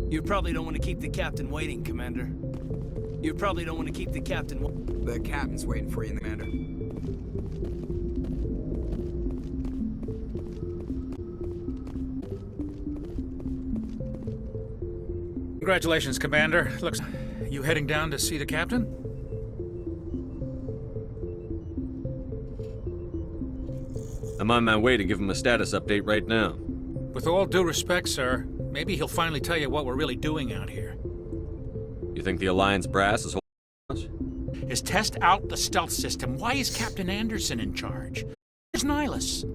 You probably don't want to keep the captain waiting, Commander. You probably don't want to keep the captain The captain's waiting for you, Commander. Congratulations, Commander. Looks... You heading down to see the captain? I'm on my way to give him a status update right now. With all due respect, sir, maybe he'll finally tell you what we're really doing out here. You think the Alliance brass is holding us? Is test out the stealth system. Why is Captain Anderson in charge? Where's Nihilus?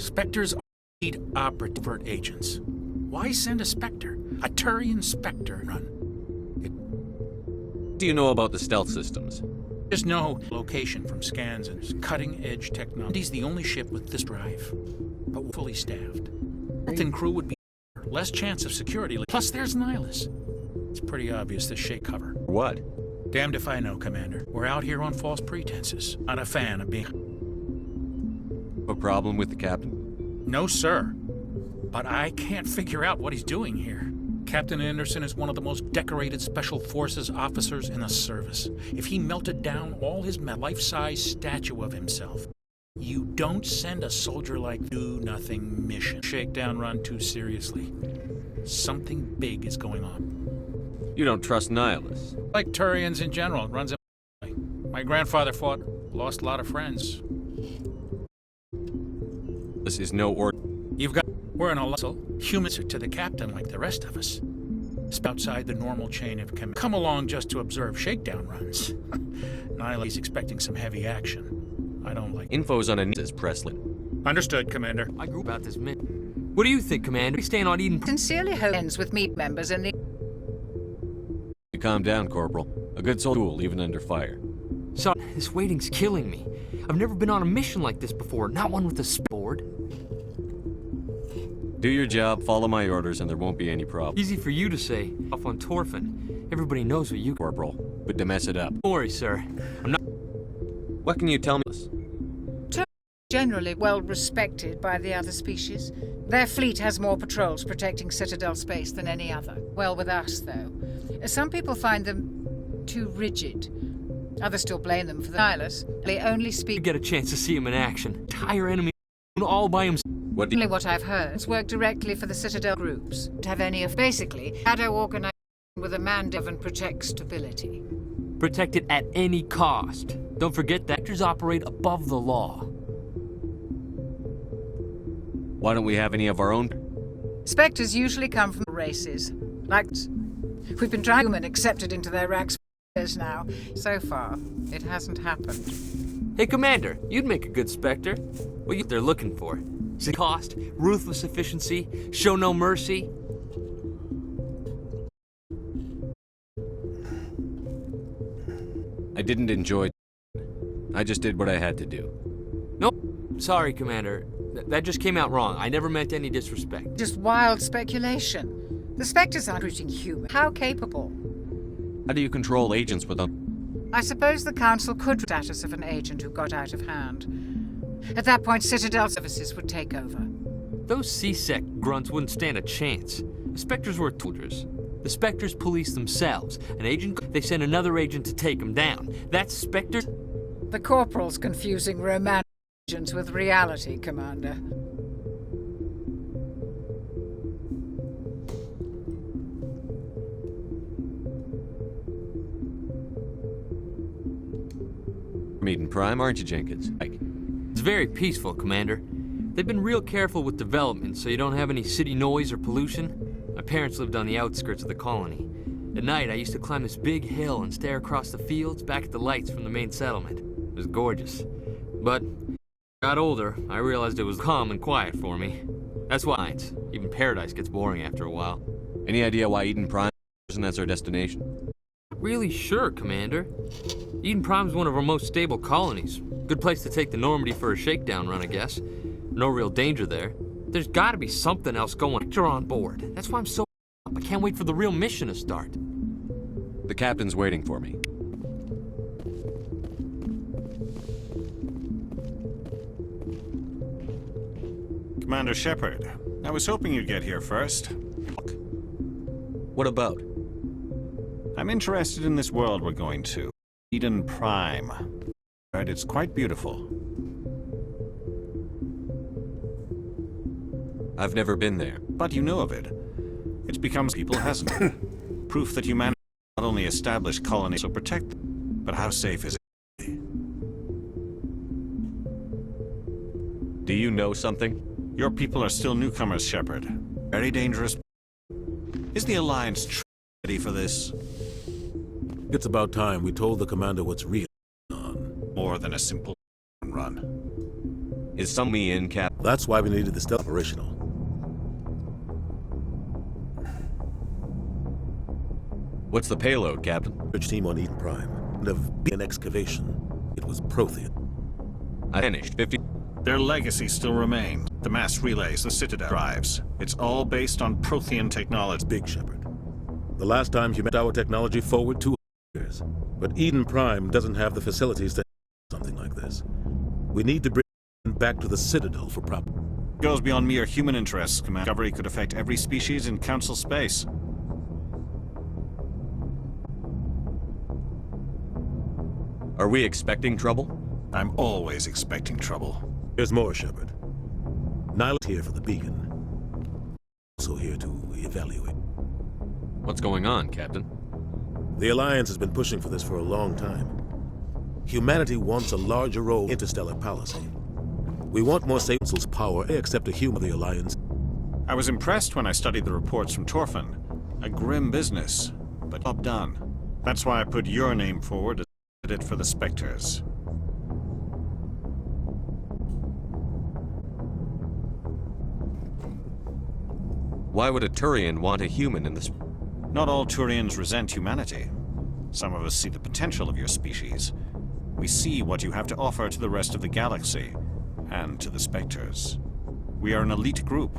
Spectres are lead operative agents. Why send a Spectre? A Turian Spectre run. What do you know about the stealth systems? Just no location from scans and cutting-edge technology. He's the only ship with this drive, but we're fully staffed. Captain crew would be less chance of security. Plus, there's Nihilus. It's pretty obvious this shake cover. What? Damned if I know, Commander. We're out here on false pretenses. Not a fan of being... A problem with the captain? No, sir. But I can't figure out what he's doing here. Captain Anderson is one of the most decorated Special Forces officers in the service. If he melted down all his life-size statue of himself, you don't send a soldier like do-nothing mission. Shakedown run too seriously. Something big is going on. You don't trust Nihilus? Like Turians in general, it runs in my grandfather fought, lost a lot of friends. This is no order. You've got... We're in a muscle. Humans are to the captain like the rest of us. It's outside the normal chain of command. Come along just to observe shakedown runs. Nihilus expecting some heavy action. I don't like... Info's on a... says Presley. Understood, Commander. I grew about this minute. What do you think, Commander? We staying on Eden... Sincerely ends with meat members in the... You calm down, Corporal. A good soul even under fire. Son, this waiting's killing me. I've never been on a mission like this before, not one with a sport. Do your job, follow my orders, and there won't be any problem. Easy for you to say. Off on Torfin. Everybody knows what you... Corporal, but to mess it up. Don't worry, sir. I'm not... What can you tell me? Generally well respected by the other species. Their fleet has more patrols protecting Citadel space than any other. Well, with us, though. Some people find them too rigid. Others still blame them for the Nihilus. They only speak... You get a chance to see him in action. Entire enemy all by himself. Only what I've heard. Work directly for the Citadel groups. Don't have any of... Basically, shadow organization with a mandate and protect stability. Protect it at any cost. Don't forget that actors operate above the law. Why don't we have any of our own? Spectres usually come from races. Like... We've been trying human accepted into their ranks for years now. So far, it hasn't happened. Hey, Commander, you'd make a good Spectre. What they're looking for? Cost, ruthless efficiency, show no mercy. I didn't enjoy... I just did what I had to do. Nope. Sorry, Commander. That just came out wrong. I never meant any disrespect. Just wild speculation. The Spectres aren't recruiting human. How capable? How do you control agents without... I suppose the Council could status of an agent who got out of hand. At that point, Citadel services would take over. Those C-Sec grunts wouldn't stand a chance. The Spectres were soldiers. The Spectres police themselves. An agent, they send another agent to take them down. That's Spectre... The Corporal's confusing romantic agents with reality, Commander. Eden Prime, aren't you, Jenkins? It's very peaceful, Commander. They've been real careful with development, so you don't have any city noise or pollution. My parents lived on the outskirts of the colony. At night, I used to climb this big hill and stare across the fields back at the lights from the main settlement. It was gorgeous. But, as I got older, I realized it was calm and quiet for me. That's why even paradise gets boring after a while. Any idea why Eden Prime isn't as our destination? Not really sure, Commander. Eden Prime's one of our most stable colonies. Good place to take the Normandy for a shakedown run, I guess. No real danger there. There's gotta be something else going. You're on board. That's why I'm so up. I can't wait for the real mission to start. The captain's waiting for me. Commander Shepard, I was hoping you'd get here first. What about? I'm interested in this world we're going to. Eden Prime. Right, it's quite beautiful. I've never been there. But you know of it. It's become people, hasn't it? Proof that humanity not only established colonies or protect them, but how safe is it? Do you know something? Your people are still newcomers, Shepard. Very dangerous. Is the Alliance ready for this? It's about time we told the commander what's real on. More than a simple run. Is some me in, Cap? That's why we needed the stealth operational. What's the payload, Captain? Search team on Eden Prime. And of an excavation. It was Prothean. I finished 50. Their legacy still remains. The mass relays, the Citadel drives. It's all based on Prothean technology. Big Shepard. The last time you met our technology forward 2 years. But Eden Prime doesn't have the facilities to something like this. We need to bring it back to the Citadel for proper. Goes beyond mere human interests, Commander. Discovery could affect every species in Council space. Are we expecting trouble? I'm always expecting trouble. There's more, Shepard. Nyla's here for the beacon. Also here to evaluate. What's going on, Captain? The Alliance has been pushing for this for a long time. Humanity wants a larger role in interstellar policy. We want more Council's power, except a human of the Alliance. I was impressed when I studied the reports from Torfin. A grim business, but job done. That's why I put your name forward as candidate for the Spectres. Why would a Turian want a human in this? Not all Turians resent humanity. Some of us see the potential of your species. We see what you have to offer to the rest of the galaxy, and to the Spectres. We are an elite group.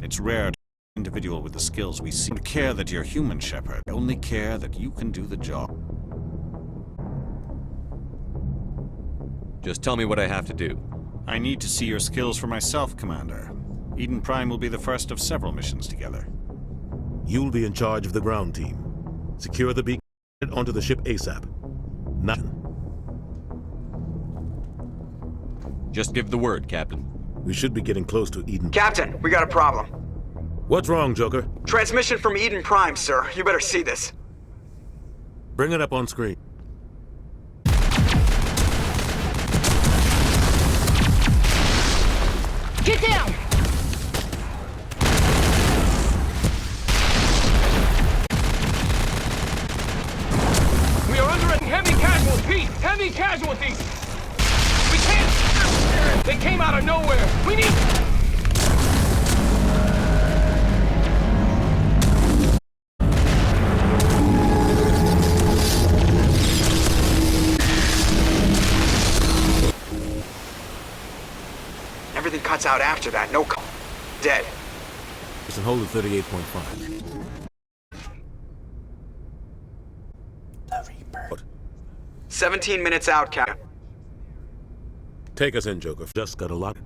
It's rare to find an individual with the skills we see. We don't care that you're human, Shepard. We only care that you can do the job. Just tell me what I have to do. I need to see your skills for myself, Commander. Eden Prime will be the first of several missions together. You'll be in charge of the ground team. Secure the beacon and onto the ship ASAP. Nothing. Just give the word, Captain. We should be getting close to Eden. Captain, we got a problem. What's wrong, Joker? Transmission from Eden Prime, sir. You better see this. Bring it up on screen. Get down! We are under heavy casualties! Heavy casualties! We can't... They came out of nowhere! We need... Everything cuts out after that. No dead. It's in hold at 38.5. The Reaper. What? 17 minutes out, Captain. Take us in, Joker. Just got a lot.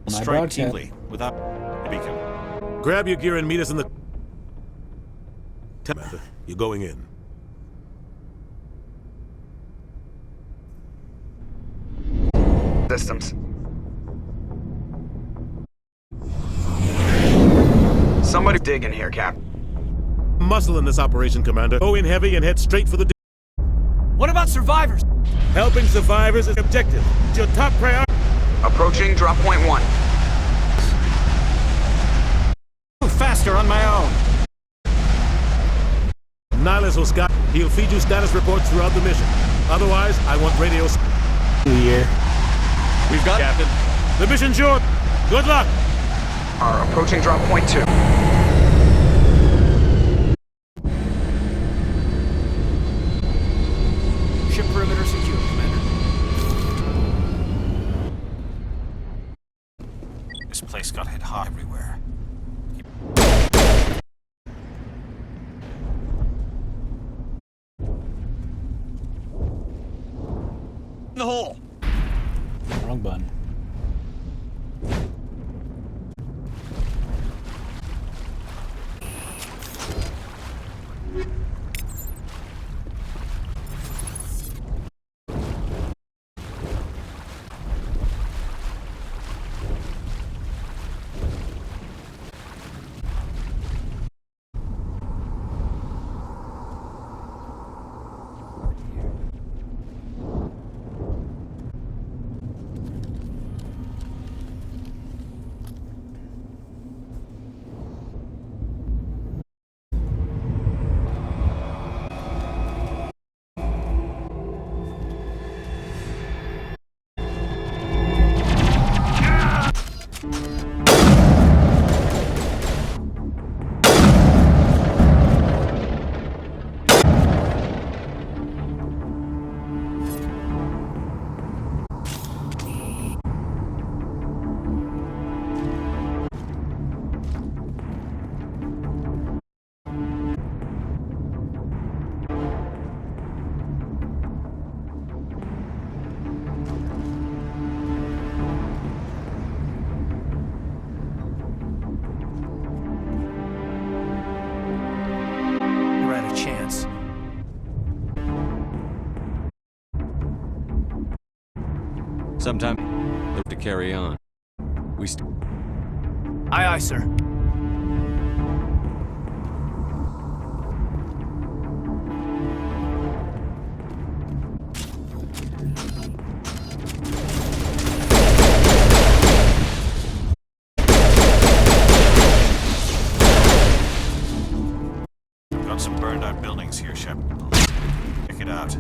Strike keenly, without a beacon. Grab your gear and meet us in the... Commander, you're going in. Systems. Somebody dig in here, Cap. Muscle in this operation, Commander. Go in heavy and head straight for the... What about survivors? Helping survivors is objective. It's your top priority. Approaching drop point 1. Move faster on my own. Nihilus will scout. He'll feed you status reports throughout the mission. Otherwise, I want radio... We've got... Captain. The mission's yours. Good luck. Are approaching drop point 2. Ship perimeter secure, Commander. This place got hit hard everywhere. the hole! Wrong button. You're out of chance. Sometime to carry on. Aye, aye, sir. Got some burned out buildings here, Shep. Check it out.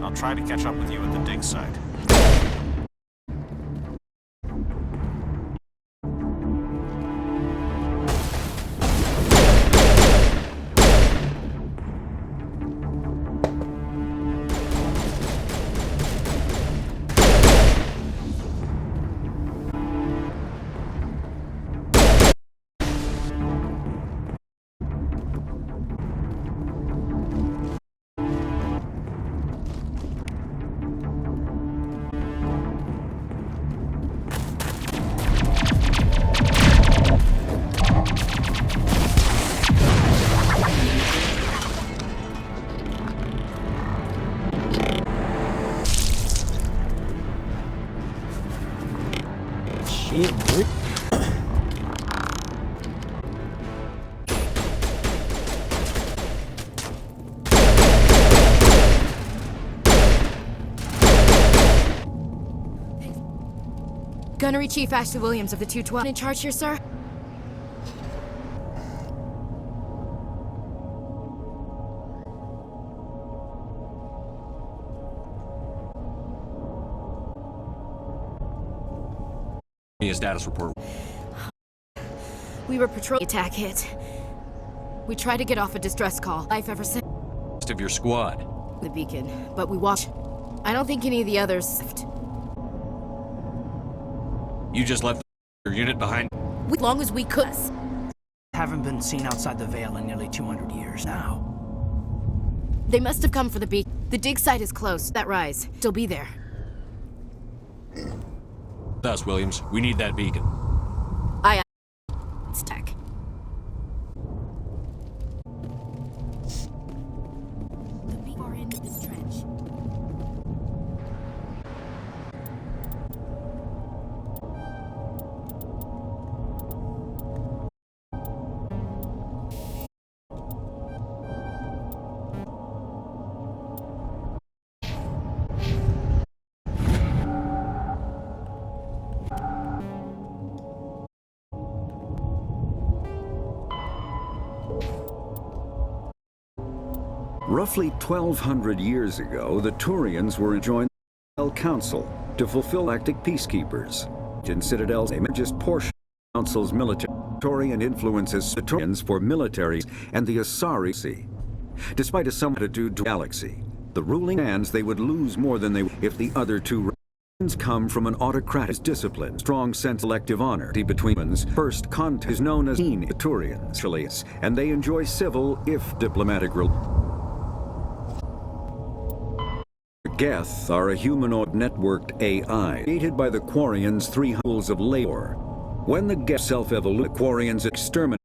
I'll try to catch up with you at the dig site. Shit, Rick. Gunnery Chief Ashley Williams of the 212 in charge here, sir? A status report. We were patrolling attack hit. We tried to get off a distress call. Life ever since Rest of your squad. the beacon, but we watched. I don't think any of the others left. You just left your unit behind. As long as we could. Haven't been seen outside the Veil in nearly 200 years now. They must have come for the beacon. The dig site is close. That rise. Still be there. Us, Williams. We need that beacon. It's tech. The far end of this trench. Roughly 1,200 years ago, the Turians were joined by the Council to fulfill galactic peacekeepers. In Citadel's just portion of the Council's military Turian influences the Turians for militaries and the Asari Sea. Despite a somewhat attitude to the galaxy, the ruling hands they would lose more than they would if the other two come from an autocratic discipline, strong sense of collective honor between humans. First contact is known as Turians, and they enjoy civil, if diplomatic, Geth are a humanoid networked AI created by the Quarians' three holes of labor. When the Geth self-evolved, the Quarians exterminated.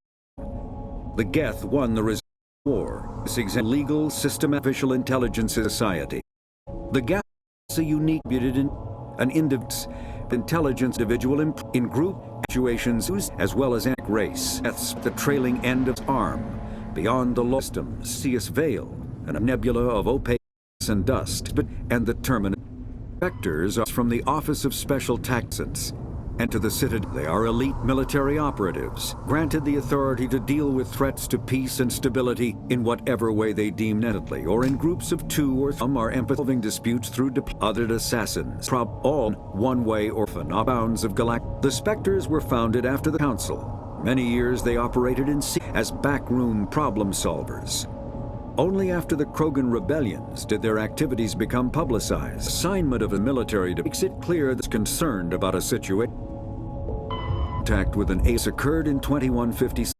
The Geth won the war. This example legal system official intelligence society. The Geth is a unique in an intelligence individual in group situations as well as race. Geth's the trailing end of its arm. Beyond the systems, Seus Veil, and a nebula of opaque and dust, and the terminal vectors are from the Office of Special Tactics. And to the Citadel, they are elite military operatives, granted the authority to deal with threats to peace and stability in whatever way they deem necessary, or in groups of two or some are empathizing disputes through other assassins, all one way or bounds of galactic. The Spectres were founded after the Council. Many years they operated in as backroom problem solvers. Only after the Krogan rebellions did their activities become publicized. Assignment of a military makes it clear that's concerned about a situation. Contact with an ace occurred in 2156.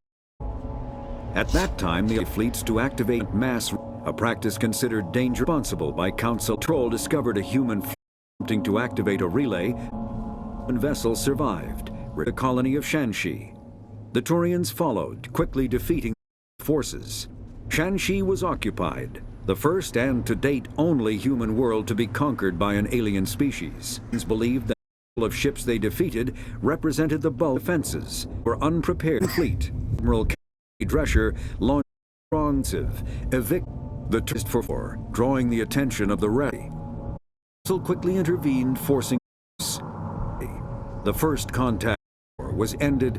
At that time, the fleets to activate mass, a practice considered dangerous. Responsible by Council. Troll discovered a human attempting to activate a relay. One vessel survived, the colony of Shanxi. The Turians followed, quickly defeating forces. Shanxi was occupied, the first and to date only human world to be conquered by an alien species. It's believed that the of ships they defeated represented the bulk offenses, were unprepared fleet. Admiral Drescher launched offensive, evict the test for war, drawing the attention of the ready. Council quickly intervened, forcing the first contact war was ended.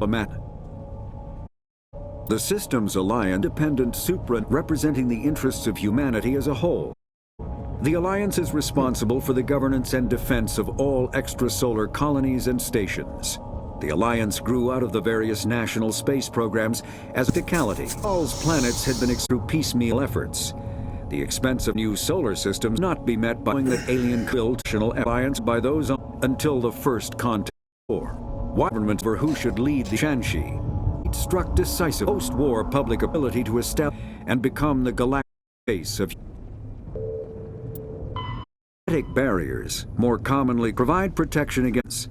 The Systems Alliance, independent supra representing the interests of humanity as a whole. The Alliance is responsible for the governance and defense of all extrasolar colonies and stations. The Alliance grew out of the various national space programs as practicality. All planets had been through piecemeal efforts. The expense of new solar systems not be met by that alien built alliance by those until the first contact war. Government for who should lead the Shanxi. Struck decisive post-war public ability to establish and become the galactic base of barriers, more commonly provide protection against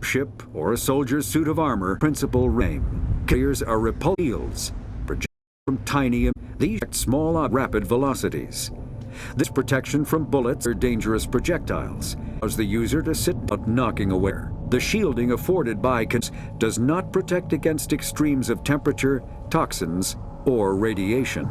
ship or a soldier's suit of armor. Principal aim. Carriers are repulsed shields, project from tiny these small rapid velocities. This protection from bullets or dangerous projectiles allows the user to sit without knocking away. The shielding afforded by does not protect against extremes of temperature, toxins, or radiation.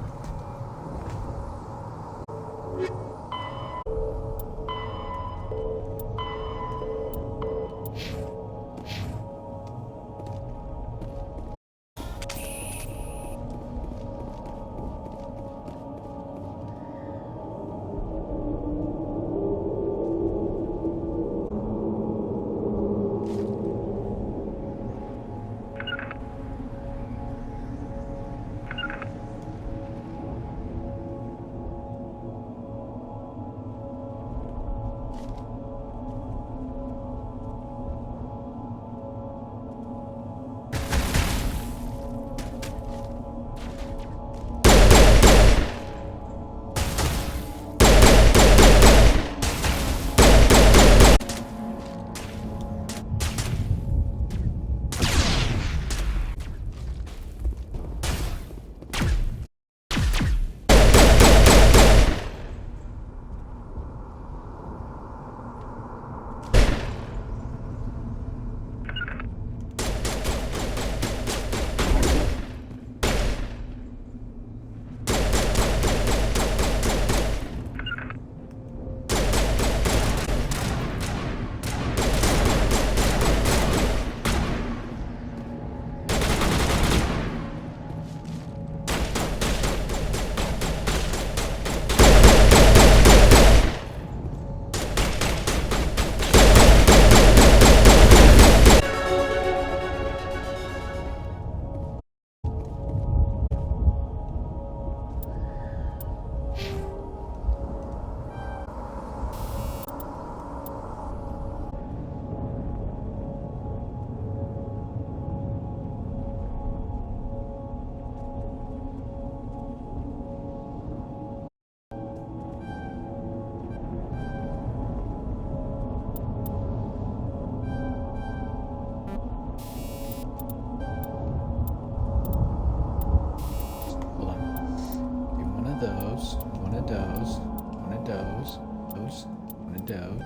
Wanna doze. Wanna doze. Doze. Wanna doze.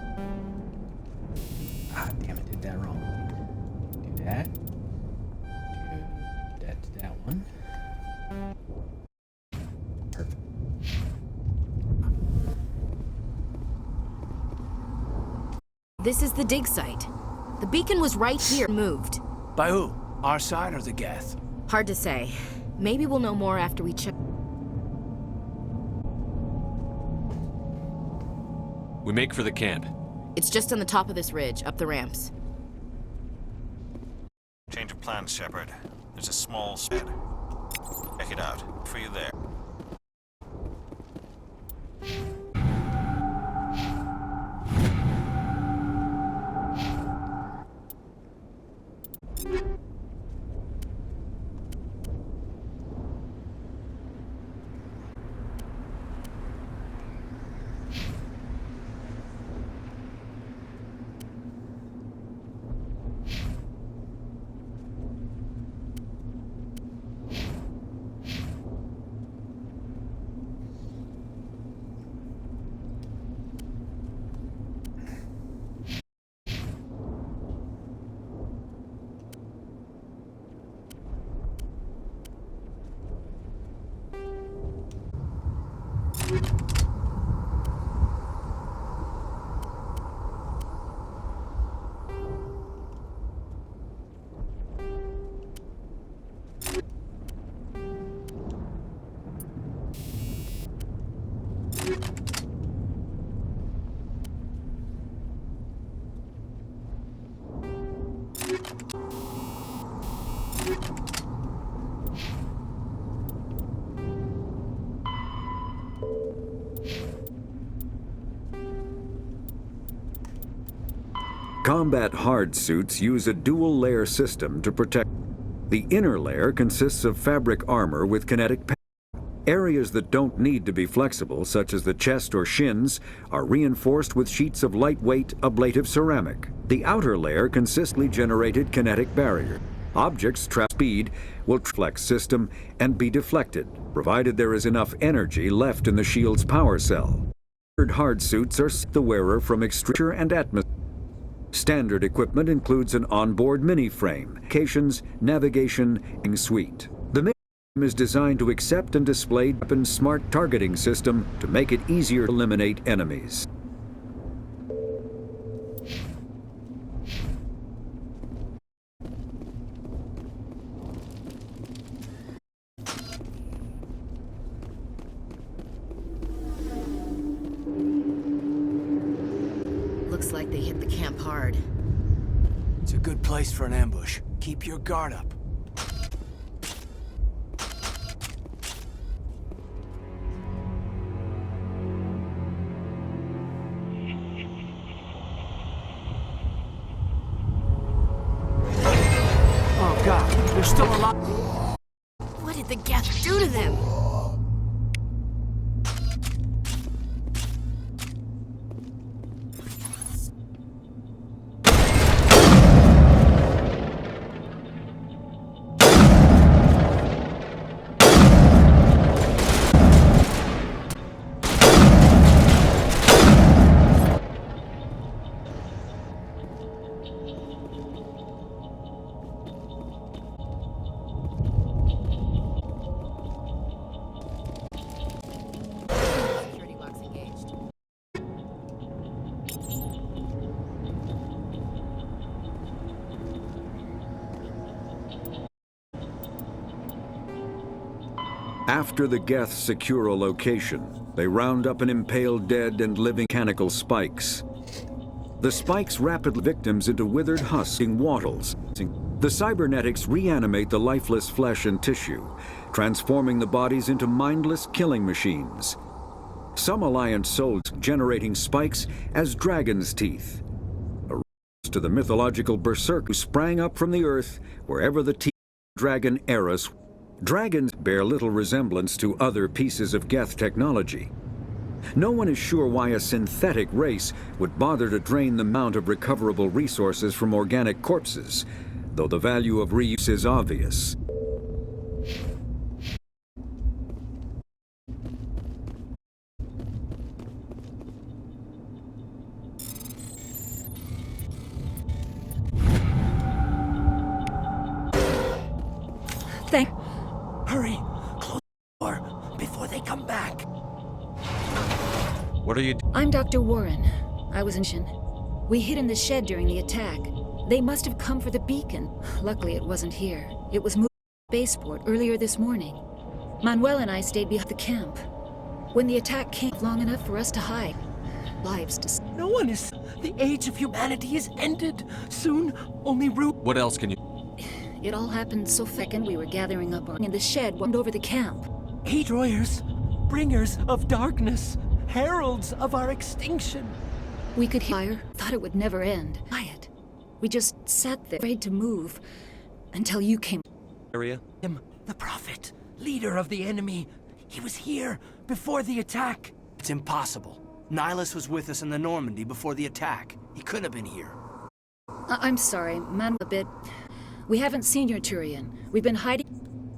Ah, damn it, did that wrong. Do that. Do that to that one. Perfect. This is the dig site. The beacon was right here, moved. By who? Our side or the Geth? Hard to say. Maybe we'll know more after we check. We make for the camp. It's just on the top of this ridge, up the ramps. Change of plans, Shepard. There's a small shed. Check it out. For you there. Combat hard suits use a dual-layer system to protect. The inner layer consists of fabric armor with kinetic padding. Areas that don't need to be flexible, such as the chest or shins, are reinforced with sheets of lightweight, ablative ceramic. The outer layer consistently generated kinetic barrier. Objects trapped speed will flex system and be deflected, provided there is enough energy left in the shield's power cell. Hard suits are the wearer from exterior and atmosphere. Standard equipment includes an onboard mini-frame, communications, navigation, and suite. The mini-frame is designed to accept and display weapons' smart targeting system to make it easier to eliminate enemies. Looks like they hit the camp hard. It's a good place for an ambush. Keep your guard up. Oh God, there's still a lot. What did the Geth do to them? Security locks engaged. After the Geth secure a location, they round up and impale dead and living mechanical spikes. The spikes rapidly victims into withered husking wattles. The cybernetics reanimate the lifeless flesh and tissue, transforming the bodies into mindless killing machines. Some Alliance soldiers generating spikes as dragon's teeth. A reference to the mythological berserker who sprang up from the earth wherever the teeth of dragon Eris. Dragons bear little resemblance to other pieces of Geth technology. No one is sure why a synthetic race would bother to drain the amount of recoverable resources from organic corpses, though the value of reuse is obvious. Hurry! Close the door before they come back. What are you I'm Dr. Warren. I was in Shin. We hid in the shed during the attack. They must have come for the beacon. Luckily, it wasn't here. It was moved to spaceport earlier this morning. Manuel and I stayed behind the camp. When the attack came long enough for us to hide, lives to... No one is... The age of humanity is ended. Soon, only root... What else can you... It all happened so second we were gathering up in the shed one over the camp. Destroyers, bringers of darkness, heralds of our extinction. We could hear fire, thought it would never end. Quiet. We just sat there, afraid to move, until you came. area? Him, the prophet, leader of the enemy. He was here before the attack. It's impossible. Nihilus was with us in the Normandy before the attack. He couldn't have been here. I'm sorry, man, a bit. We haven't seen your Turian. We've been hiding.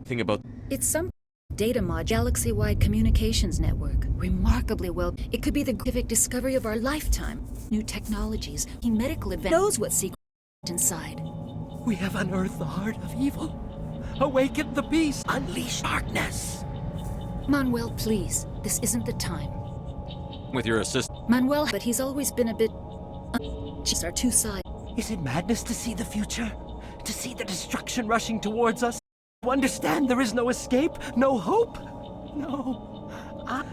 Think about... It's some data mod, galaxy-wide communications network. Remarkably well. It could be the scientific discovery of our lifetime. New technologies, medical advance. Knows what secret inside. We have unearthed the heart of evil. Awaken the beast. Unleash darkness. Manuel, please. This isn't the time. With your assistant... Manuel, but he's always been a bit... Just our two sides. Is it madness to see the future? To see the destruction rushing towards us? To understand there is no escape? No hope? No. I'm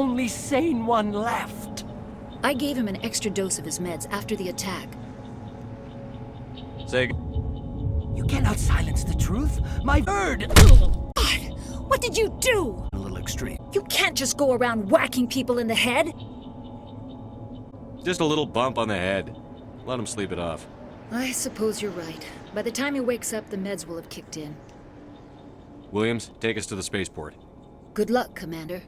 only sane one left. I gave him an extra dose of his meds after the attack. Say... You cannot silence the truth. My word! God! What did you do? A little extreme. You can't just go around whacking people in the head. Just a little bump on the head. Let him sleep it off. I suppose you're right. By the time he wakes up, the meds will have kicked in. Williams, take us to the spaceport. Good luck, Commander.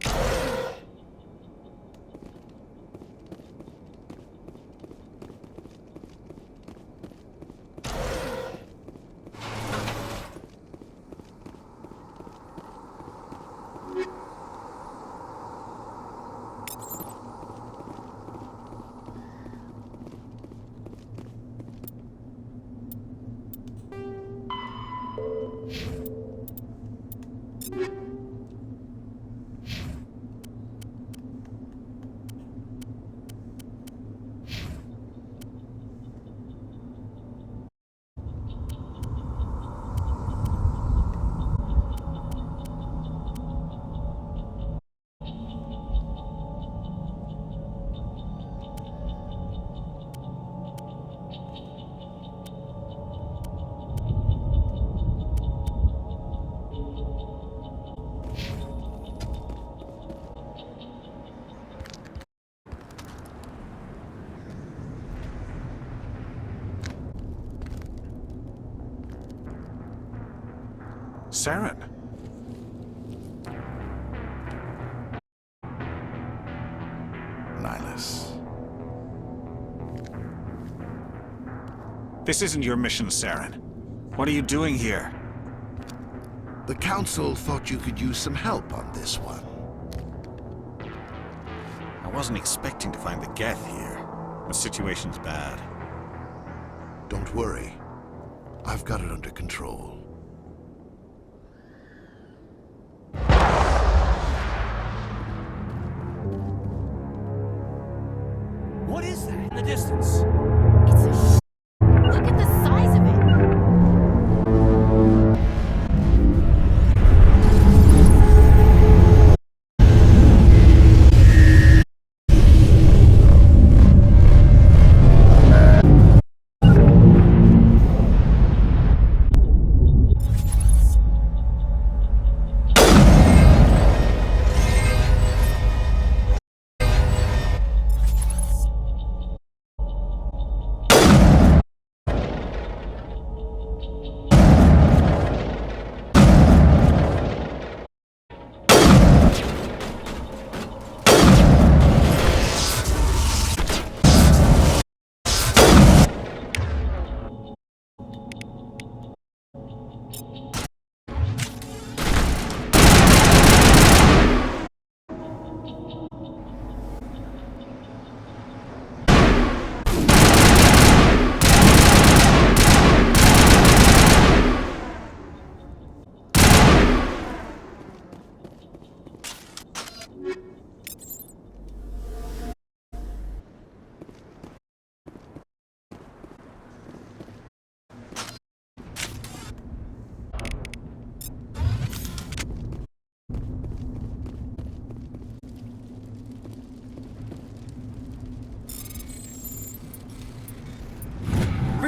Saren. Nihilus. This isn't your mission, Saren. What are you doing here? The Council thought you could use some help on this one. I wasn't expecting to find the Geth here. The situation's bad. Don't worry. I've got it under control. What is that in the distance? It's a Look at the size of it!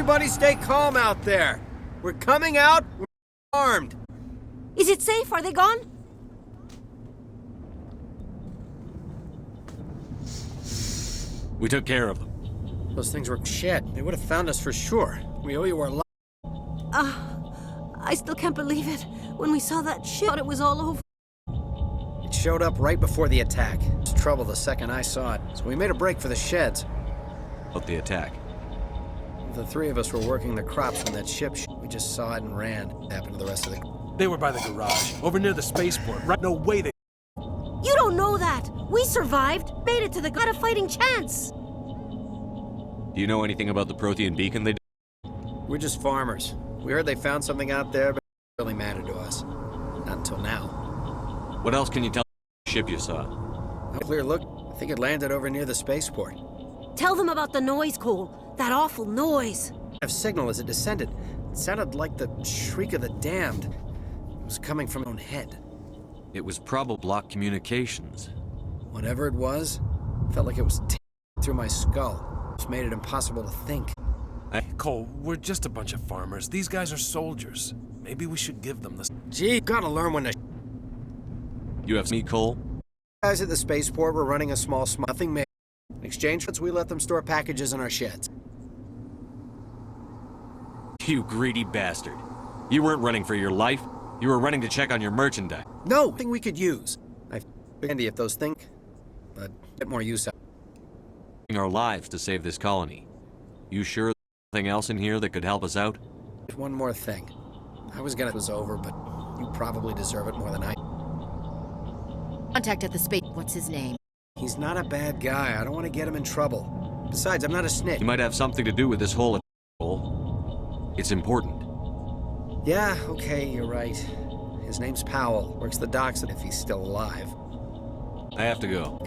Everybody stay calm out there. We're coming out, we're armed. Is it safe? Are they gone? We took care of them. Those things were shit. They would have found us for sure. We owe you our life. I still can't believe it. When we saw that shit, I thought it was all over. It showed up right before the attack. It was trouble the second I saw it, so we made a break for the sheds. About the attack. The three of us were working the crops when that ship we just saw it and ran. What happened to the rest of the... They were by the garage, over near the spaceport. Right? No way they... You don't know that. We survived, made it to the got a fighting chance. Do you know anything about the Prothean beacon they... We're just farmers. We heard they found something out there, but it really mattered to us. Not until now. What else can you tell the ship you saw? A clear look. I think it landed over near the spaceport. Tell them about the noise, Cole. That awful noise. A signal as it descended. It sounded like the shriek of the damned. It was coming from my own head. It was probably blocked communications. Whatever it was, felt like it was through my skull. Just made it impossible to think. Cole, we're just a bunch of farmers. These guys are soldiers. Maybe we should give them this. Gee, gotta learn when to... You have me, Cole? Guys at the spaceport were running a small nothing made. In exchange for it, we let them store packages in our sheds. You greedy bastard. You weren't running for your life. You were running to check on your merchandise. No, thing we could use. I've handy if those think, but get more use out. Our lives to save this colony. You sure there's nothing else in here that could help us out? One more thing. I was gonna it was over, but you probably deserve it more than I. Contact at the space. What's his name? He's not a bad guy. I don't want to get him in trouble. Besides, I'm not a snitch. He might have something to do with this whole... It's important. Yeah, okay, you're right. His name's Powell. Works the docks if he's still alive. I have to go.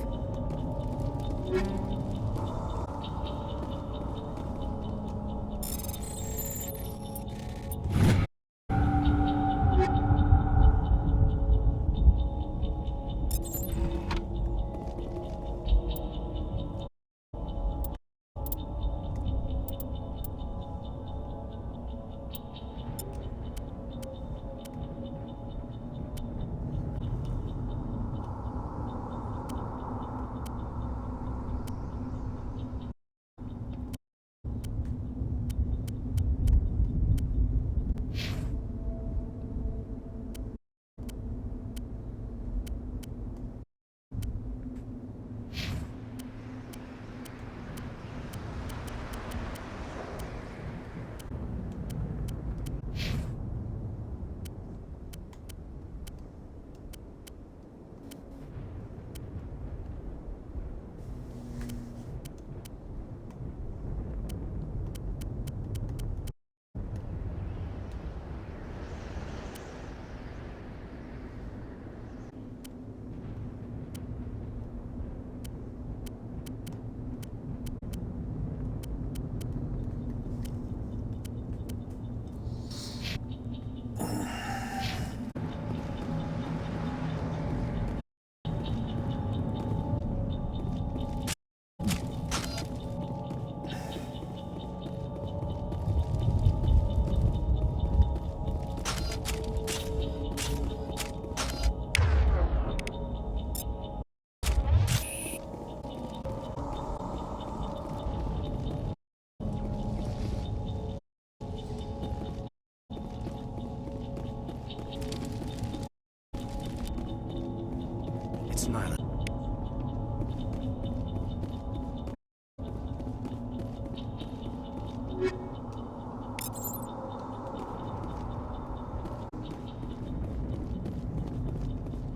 It's Nyla.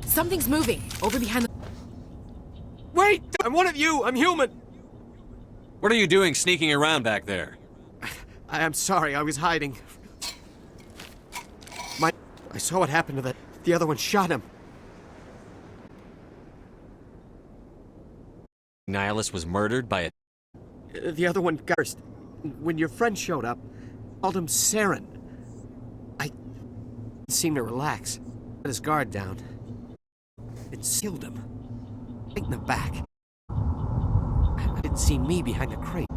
Something's moving over behind the... Wait! I'm one of you! I'm human! What are you doing sneaking around back there? I'm sorry, I was hiding. I saw what happened to the other one shot him. Nihilus was murdered by a... The other one got first. When your friend showed up, called him Saren. I didn't seem to relax. Let his guard down. It sealed him. Right in the back. I didn't see me behind the crate.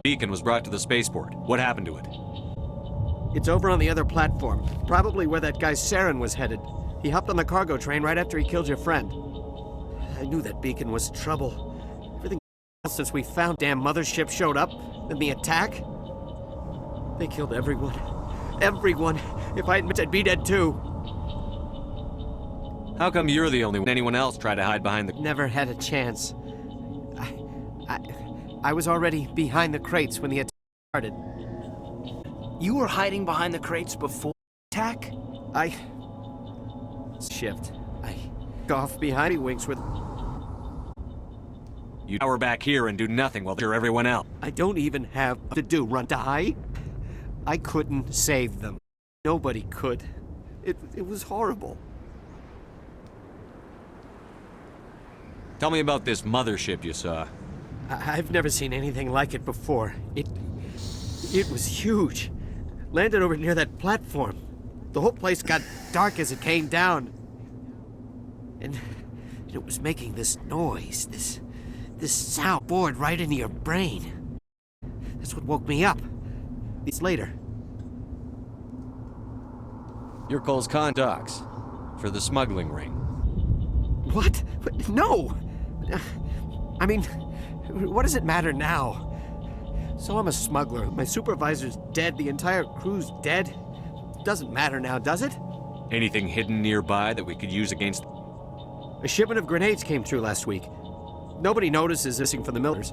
beacon was brought to the spaceport. What happened to it? It's over on the other platform, probably where that guy Saren was headed. He hopped on the cargo train right after he killed your friend. I knew that beacon was trouble. Everything since we found damn mothership showed up, then the attack. They killed everyone. Everyone. If I admit, I'd be dead too. How come you're the only one? Anyone else tried to hide behind the... Never had a chance. I was already behind the crates when the attack started. You were hiding behind the crates before the attack? Shift. I go off behind wings with... You tower back here and do nothing while you're everyone else. I don't even have to do run die. I couldn't save them. Nobody could. It was horrible. Tell me about this mothership you saw. I've never seen anything like it before. It was huge. Landed over near that platform. The whole place got dark as it came down. And it was making this noise, this sound bored right into your brain. That's what woke me up. It's later. You're Cole's contacts for the smuggling ring. What? No! I mean, what does it matter now? So I'm a smuggler. My supervisor's dead. The entire crew's dead. Doesn't matter now, does it? Anything hidden nearby that we could use against... A shipment of grenades came through last week. Nobody notices missing from the millers.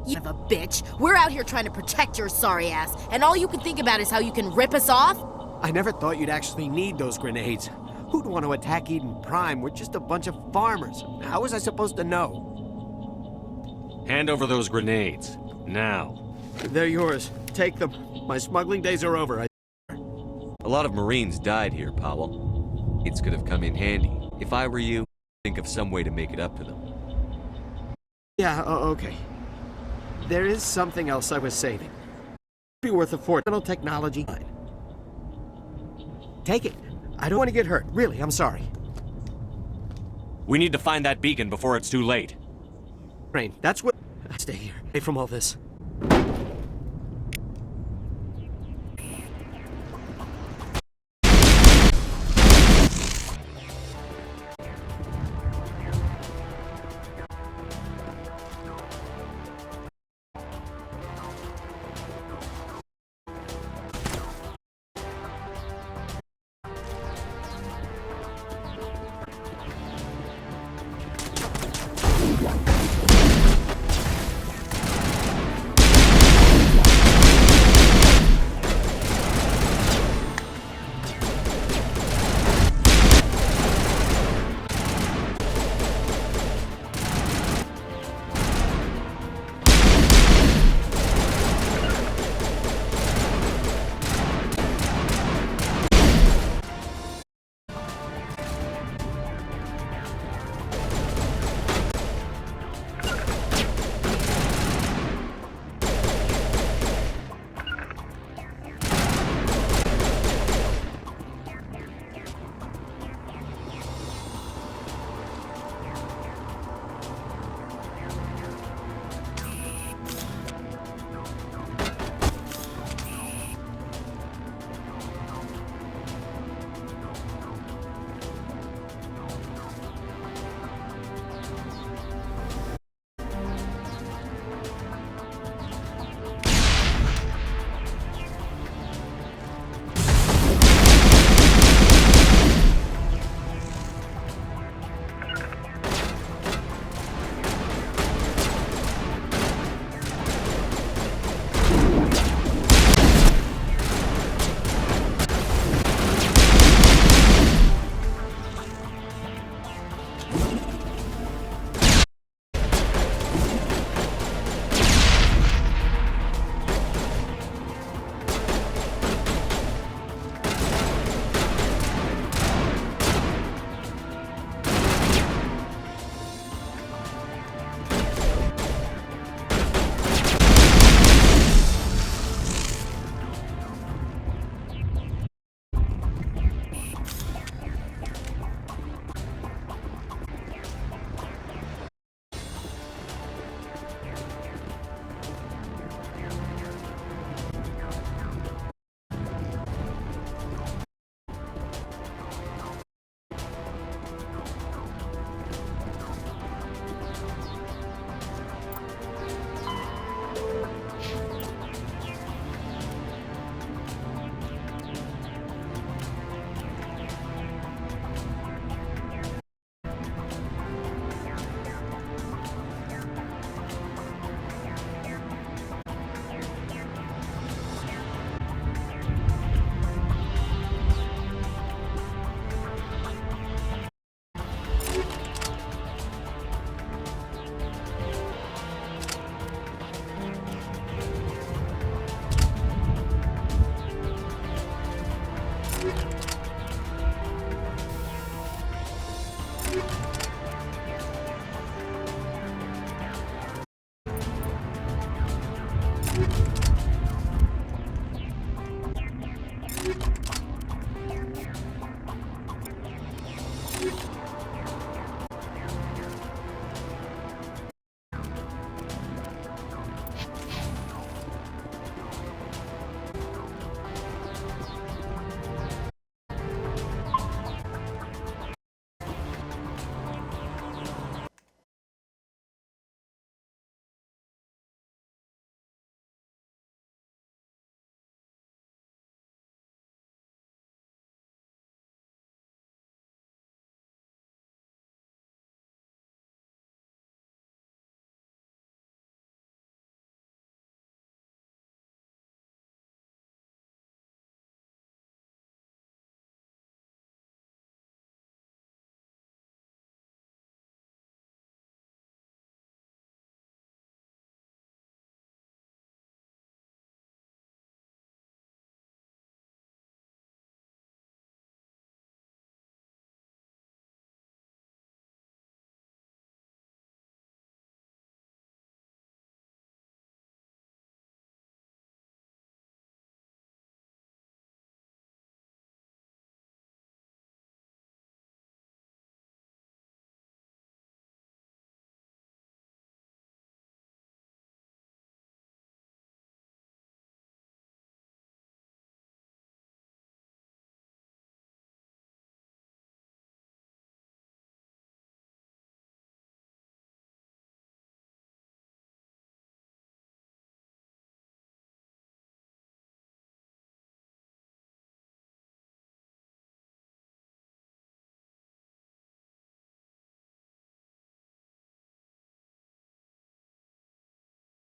You son of a bitch. We're out here trying to protect your sorry ass, and all you can think about is how you can rip us off? I never thought you'd actually need those grenades. Who'd want to attack Eden Prime? We're just a bunch of farmers. How was I supposed to know? Hand over those grenades. Now. They're yours. Take them. My smuggling days are over. A lot of Marines died here, Powell. It could have come in handy. If I were you, think of some way to make it up to them. Yeah, okay. There is something else I was saving. Be worth a fortune. Technology. Take it. I don't want to get hurt. Really, I'm sorry. We need to find that beacon before it's too late. Rain, that's what... Stay here. Away from all this.